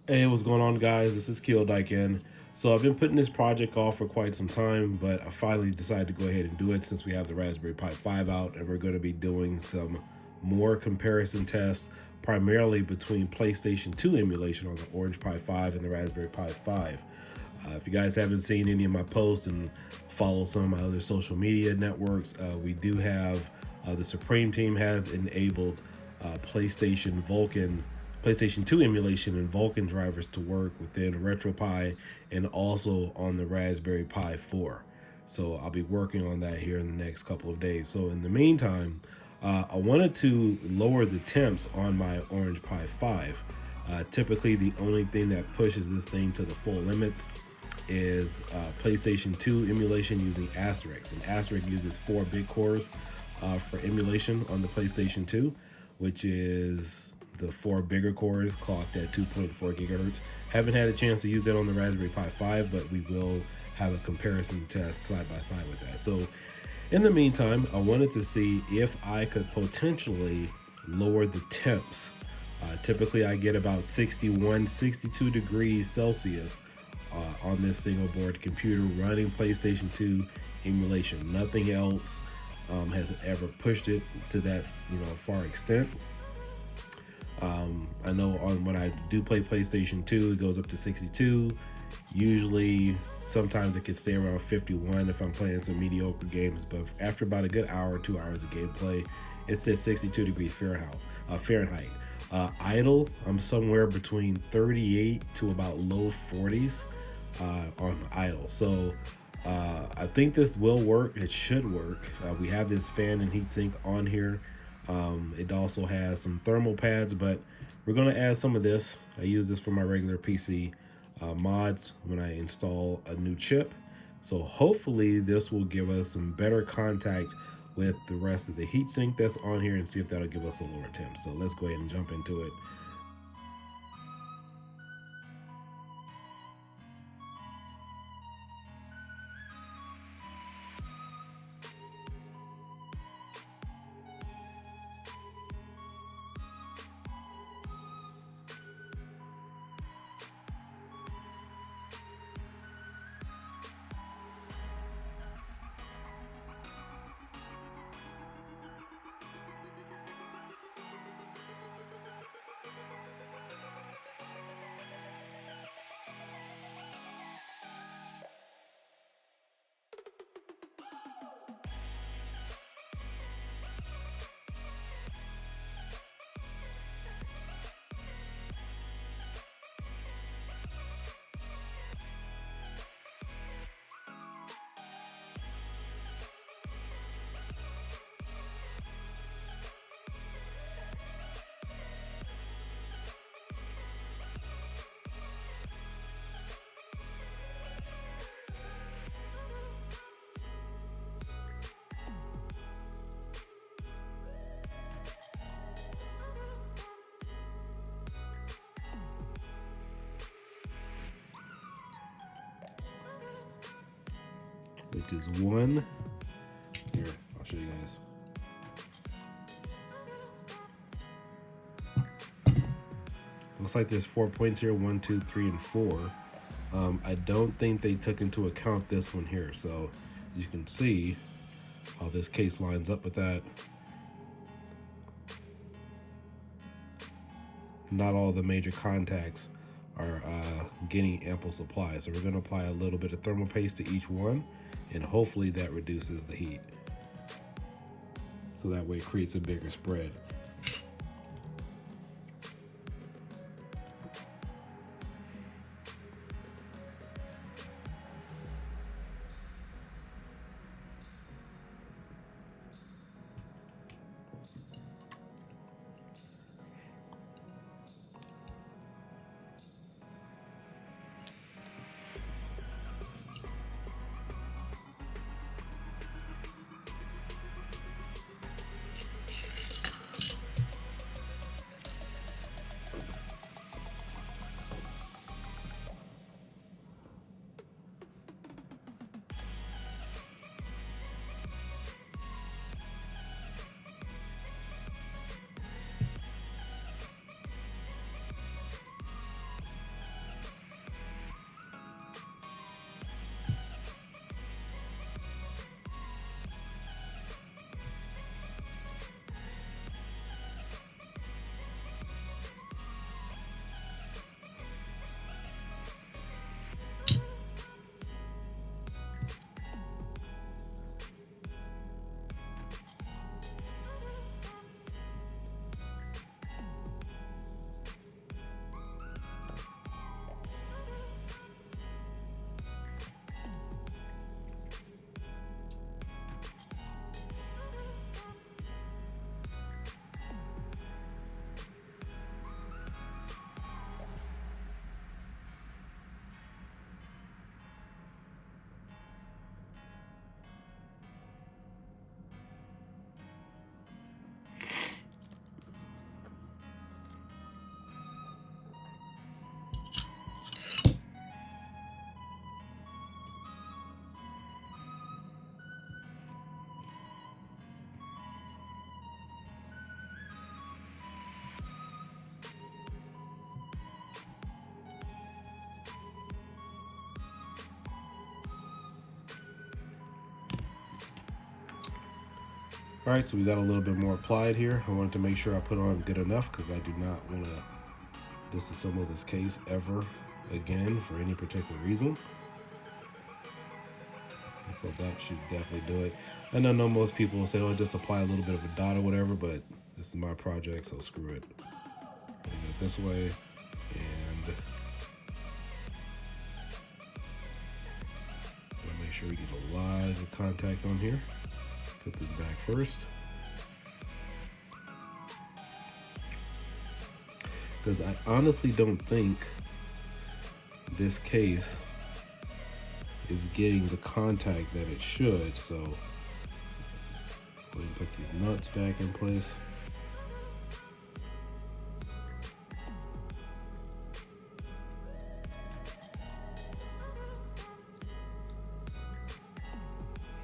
Hey, what's going on, guys? This is kiodiekin. So I've been putting this project off for quite some time, but I finally decided to go ahead and do it since we have the Raspberry Pi 5 out, and we're going to be doing some more comparison tests, primarily between PlayStation 2 emulation on the Orange Pi 5 and the Raspberry Pi 5. If you guys haven't seen any of my posts and follow some of my other social media networks, we do have the Supreme team has enabled PlayStation 2 emulation and Vulkan drivers to work within RetroPie and also on the Raspberry Pi 4. So I'll be working on that here in the next couple of days. So in the meantime, I wanted to lower the temps on my Orange Pi 5. Typically, the only thing that pushes this thing to the full limits is PlayStation 2 emulation using Asterisk. And Asterisk uses 4 big cores for emulation on the PlayStation 2, which is the 4 bigger cores clocked at 2.4 gigahertz. Haven't had a chance to use that on the Raspberry Pi 5, but we will have a comparison test side by side with that. So in the meantime, I wanted to see if I could potentially lower the temps. Typically I get about 61, 62 degrees Celsius on this single board computer running PlayStation 2 emulation. Nothing else has ever pushed it to that far extent. I know when I do play PlayStation 2, it goes up to 62. Usually, sometimes it can stay around 51 if I'm playing some mediocre games, but after about a good hour, 2 hours of gameplay, it says 62 degrees Fahrenheit. Idle, I'm somewhere between 38 to about low 40s on idle. So I think this will work. It should work. We have this fan and heatsink on here. It also has some thermal pads, but we're going to add some of this. I use this for my regular PC mods when I install a new chip. So hopefully this will give us some better contact with the rest of the heatsink that's on here and see if that'll give us a lower temp. So let's go ahead and jump into it. Which is one. Here, I'll show you guys. Looks like there's 4 points here, 1, 2, 3, and 4. I don't think they took into account this one here. So you can see how this case lines up with that. Not all the major contacts are getting ample supply. So we're going to apply a little bit of thermal paste to each one, and hopefully that reduces the heat. So that way it creates a bigger spread. All right, so we got a little bit more applied here. I wanted to make sure I put on good enough because I do not want to disassemble this case ever again for any particular reason. So that should definitely do it. And I know most people will say, oh, just apply a little bit of a dot or whatever, but this is my project, so screw it. Bring it this way, and make sure we get a lot of contact on here. Put this back first. Because I honestly don't think this case is getting the contact that it should, so let's go ahead and put these nuts back in place.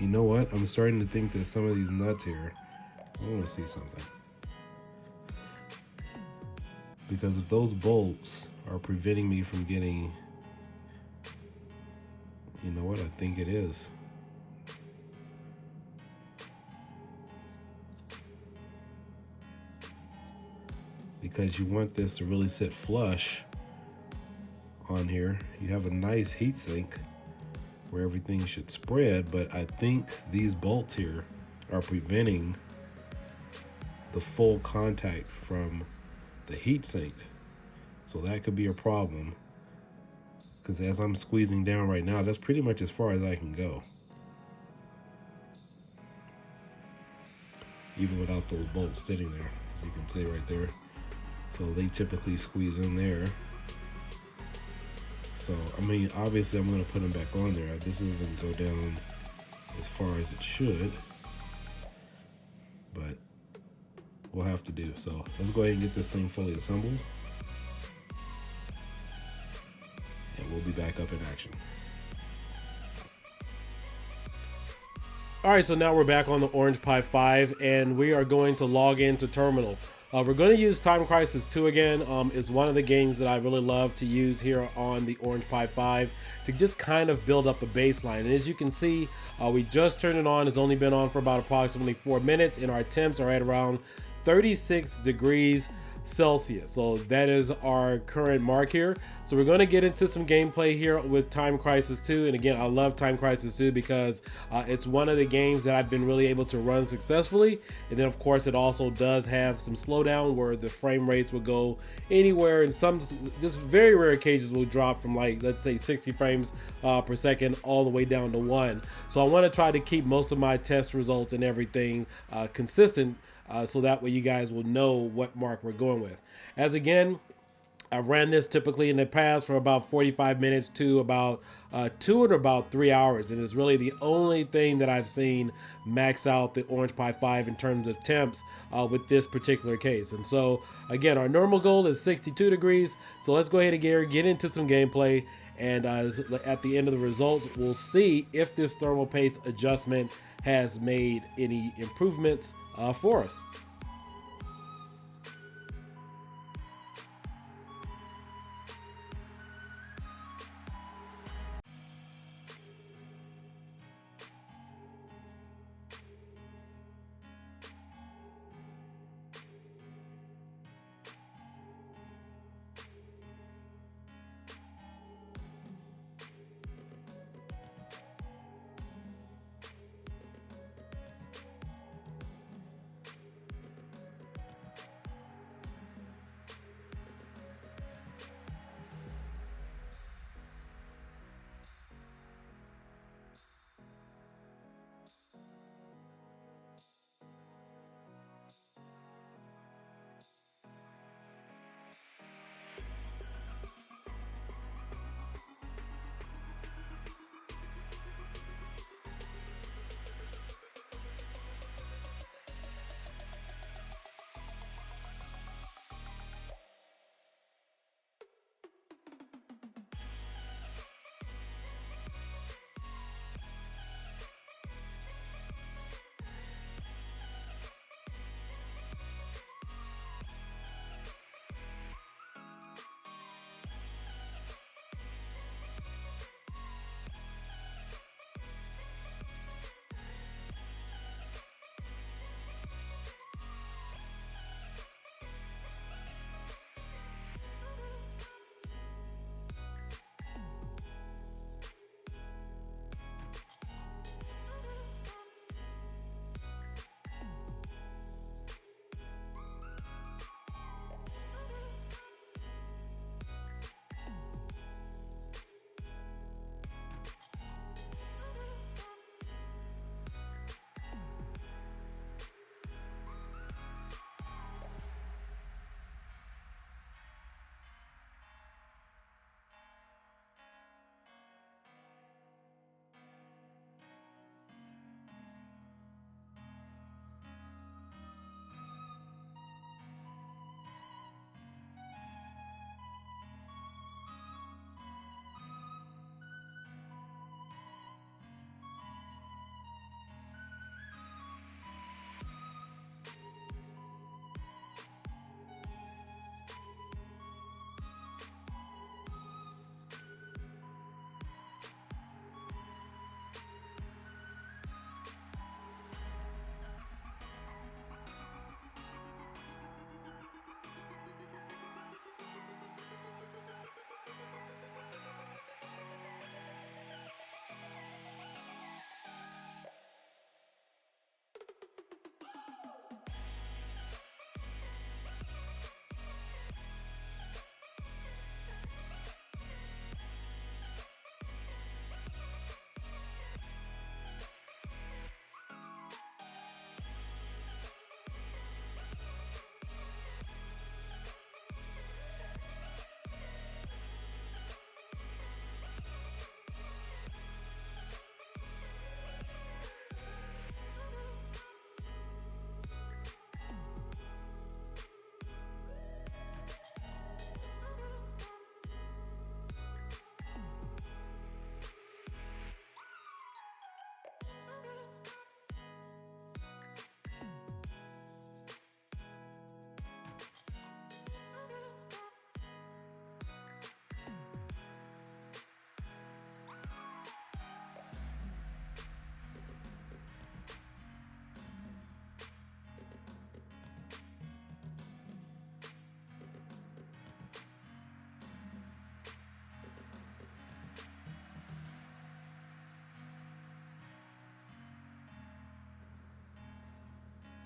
You know what? I'm starting to think that some of these nuts here, I want to see something. Because if those bolts are preventing me from getting, you know what? I think it is. Because you want this to really sit flush on here. You have a nice heat sink where everything should spread, but I think these bolts here are preventing the full contact from the heat sink. So that could be a problem, because as I'm squeezing down right now, that's pretty much as far as I can go, even without those bolts sitting there, as you can see right there. So they typically squeeze in there. So, I mean, obviously I'm going to put them back on there. This doesn't go down as far as it should, but we'll have to do. So let's go ahead and get this thing fully assembled, and we'll be back up in action. All right, so now we're back on the Orange Pi 5, and we are going to log into Terminal. We're going to use Time Crisis 2 again. It's one of the games that I really love to use here on the Orange Pi 5 to just kind of build up a baseline. And as you can see, we just turned it on. It's only been on for about approximately 4 minutes, and our temps are at around 36 degrees Celsius. So that is our current mark here. So we're going to get into some gameplay here with Time Crisis 2. And again, I love Time Crisis 2 because it's one of the games that I've been really able to run successfully. And then of course it also does have some slowdown where the frame rates will go anywhere, and some just very rare occasions will drop from, like, let's say 60 frames per second all the way down to 1. So I want to try to keep most of my test results and everything consistent, so that way you guys will know what mark we're going with. As again, I've ran this typically in the past for about 45 minutes to about 2 or about 3 hours, and it's really the only thing that I've seen max out the Orange Pi 5 in terms of temps with this particular case. And so again, our normal goal is 62 degrees. So let's go ahead and get into some gameplay, and at the end of the results, we'll see if this thermal paste adjustment has made any improvements for us.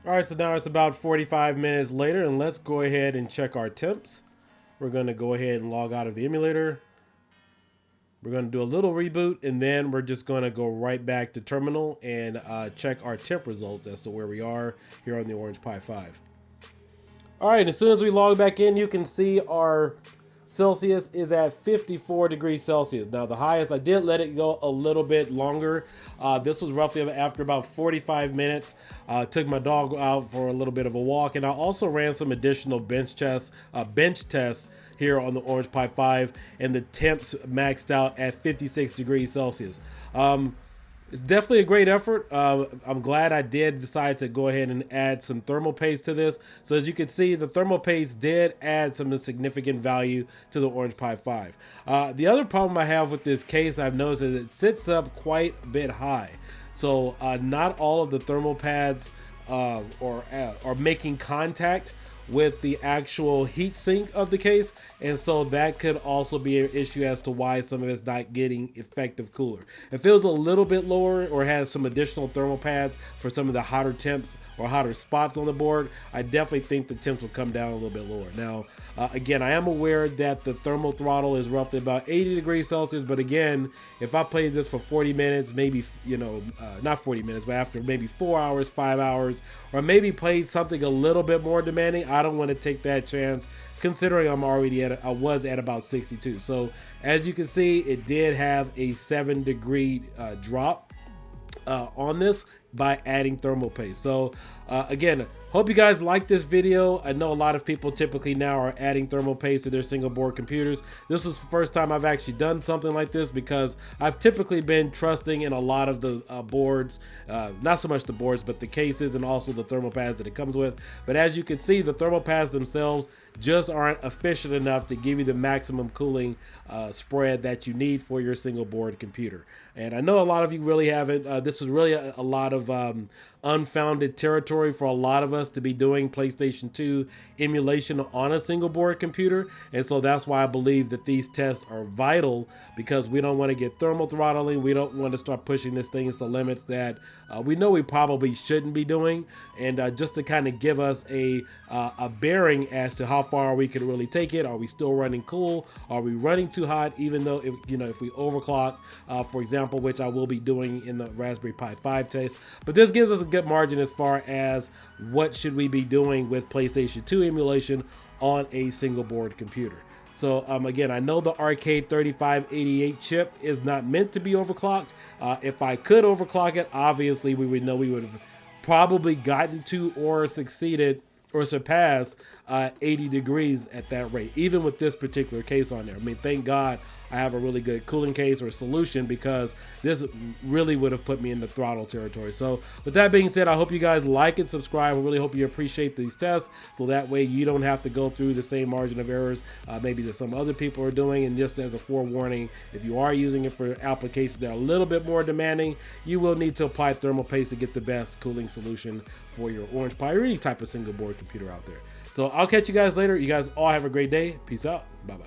All right, so now it's about 45 minutes later, and let's go ahead and check our temps. We're going to go ahead and log out of the emulator. We're going to do a little reboot, and then we're just going to go right back to terminal and check our temp results as to where we are here on the Orange Pi 5. All right, as soon as we log back in, you can see our Celsius is at 54 degrees Celsius. Now the highest, I did let it go a little bit longer. This was roughly after about 45 minutes. Took my dog out for a little bit of a walk, and I also ran some additional bench tests here on the Orange Pi 5, and the temps maxed out at 56 degrees Celsius. It's definitely a great effort. I'm glad I did decide to go ahead and add some thermal paste to this. So as you can see, the thermal paste did add some significant value to the Orange Pi 5. The other problem I have with this case, I've noticed, is it sits up quite a bit high. So not all of the thermal pads are making contact with the actual heat sink of the case, and so that could also be an issue as to why some of it's not getting effective cooler. It feels a little bit lower or has some additional thermal pads for some of the hotter temps or hotter spots on the board. I definitely think the temps will come down a little bit lower. Now again, I am aware that the thermal throttle is roughly about 80 degrees Celsius, but again, if I played this for 40 minutes, maybe, not 40 minutes, but after maybe 4 hours, 5 hours, or maybe played something a little bit more demanding, I don't want to take that chance, considering I was at about 62. So as you can see, it did have a 7-degree drop on this by adding thermal paste. So again, hope you guys like this video. I know a lot of people typically now are adding thermal paste to their single board computers. This was the first time I've actually done something like this, because I've typically been trusting in a lot of the boards, not so much the boards, but the cases and also the thermal pads that it comes with. But as you can see, the thermal pads themselves just aren't efficient enough to give you the maximum cooling spread that you need for your single board computer. And I know a lot of you really haven't. This is really a lot of unfounded territory for a lot of us to be doing PlayStation 2 emulation on a single board computer. And so that's why I believe that these tests are vital, because we don't want to get thermal throttling. We don't want to start pushing this thing to limits that we know we probably shouldn't be doing. And just to kind of give us a bearing as to how far we can really take it. Are we still running cool? Are we running too hot? Even though if we overclock, for example, which I will be doing in the Raspberry Pi 5 test. But this gives us a good margin as far as what should we be doing with PlayStation 2 emulation on a single board computer. So again, I know the Arcade 3588 chip is not meant to be overclocked. If I could overclock it, obviously we would have probably gotten to or succeeded or surpassed 80 degrees at that rate, even with this particular case on there. I mean, thank God I have a really good cooling case or solution, because this really would have put me in the throttle territory. So with that being said, I hope you guys like and subscribe. I really hope you appreciate these tests, so that way you don't have to go through the same margin of errors maybe that some other people are doing. And just as a forewarning, if you are using it for applications that are a little bit more demanding, you will need to apply thermal paste to get the best cooling solution for your Orange Pi or any type of single board computer out there. So I'll catch you guys later. You guys all have a great day. Peace out. Bye-bye.